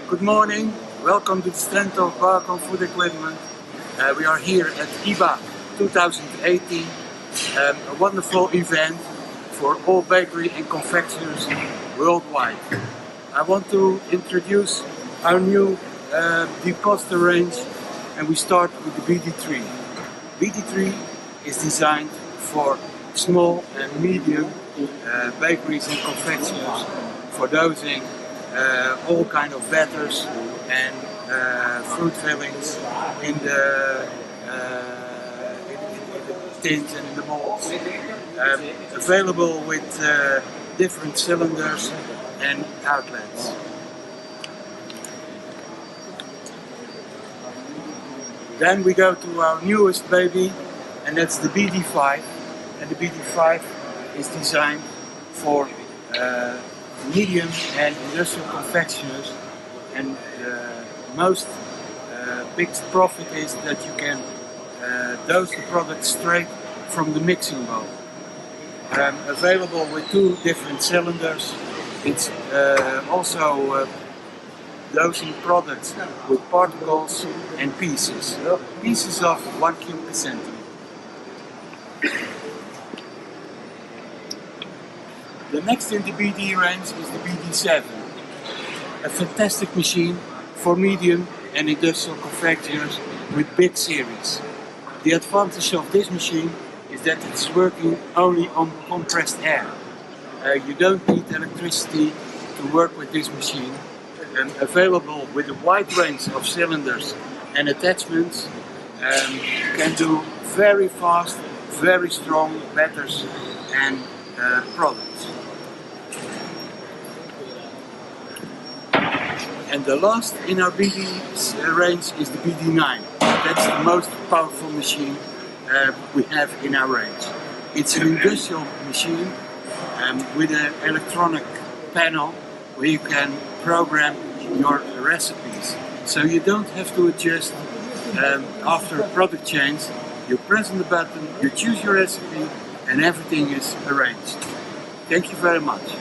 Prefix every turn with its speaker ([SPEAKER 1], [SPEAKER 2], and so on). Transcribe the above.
[SPEAKER 1] Good morning, welcome to the stand of Bakon Food Equipment. We are here at IBA 2018, a wonderful event for all bakery and confectioners worldwide. I want to introduce our new Depositor range, and we start with the BD3. BD3 is designed for small and medium bakeries and confectioners for dosing all kind of batters and fruit fillings in the tins and in the molds. Available with different cylinders and outlets. Then we go to our newest baby, and that's the BD5. And the BD5 is designed for medium and industrial confectioners, and most biggest profit is that you can dose the product straight from the mixing bowl. Available with two different cylinders. It's also dosing products with particles and pieces of 1 cube per centimeter. The next in the BD range is the BD7, a fantastic machine for medium and industrial confectioners with big series. The advantage of this machine is that it's working only on compressed air. You don't need electricity to work with this machine. Available with a wide range of cylinders and attachments, can do very fast, very strong batters and products. And the last in our BD range is the BD9. That's the most powerful machine we have in our range. It's an industrial machine with an electronic panel where you can program your recipes. So you don't have to adjust after a product change. You press on the button, you choose your recipe, and everything is arranged. Thank you very much.